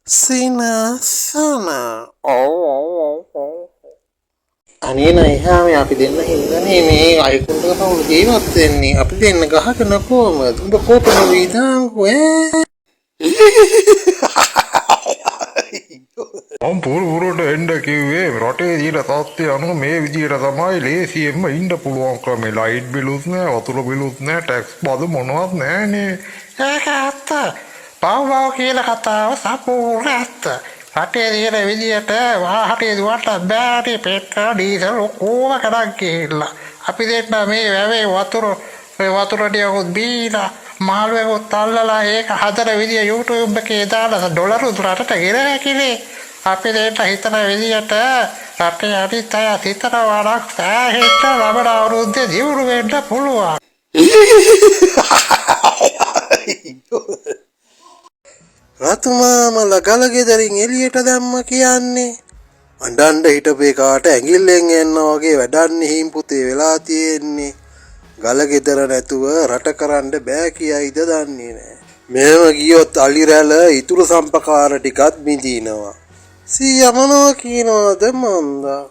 සිනසන අනේ නයිහාමේ අපි දෙන්න හින්දානේ මේ අයිකුන්ට කවුරු ජීවත් වෙන්නේ අපි දෙන්න ගහගෙන කොහමද උඹ කෝපන වීදාංකෝ මම පුරුට එන්න කිව්වේ රටේ දින තත්ත්වය අනුව මේ විදිහට තමයි ලේසියෙන්ම ඉන්න පුළුවන් ක්‍රමේ ලයිට් බිලුත් නෑ වතුර බිලුත් නෑ ටැක්ස් බදු මොනවත් නෑනේ ඒක ඇත්ත පව් කියලා කතාව සම්පූර්ණ ඇත්ත රටේ දින විදියට වාහනේ දුවට බෑටි පෙට්‍රල් ඩීසල් ඔක්කොම කඩන් කියලා අපි දෙන්න මේ වැවේ වතුර ටිකකුත් බීලා මාළුවෙකුත් අල්ලලා ඒක හදන විදිය YouTube එකේ දාලා ඩොලර් උතුරට ගෙරලා කිනේ අපි දෙන්න හිතන විදියට රටේ අනිත් අය හිතන වරක් සෑහෙන්න ලබන අවුරුද්දේ දියුණු වෙන්න පුළුවන් රතුමාමල ගලගෙදරින් එළියට දැම්ම කියන්නේ අඬන්න හිටපේ කාට ඇඟිල්ලෙන් එන්න වගේ වැඩන්නේ හිම් පුතේ වෙලා තියෙන්නේ ගලගෙදර නැතුව රට කරන්න බෑ කියයිද දන්නේ නෑ මෙහෙම ගියොත් අලි රැළ ඉතුරු සම්පකාර ටිකත් බිඳිනවා සීයා මොනවා කියනවද මන්දා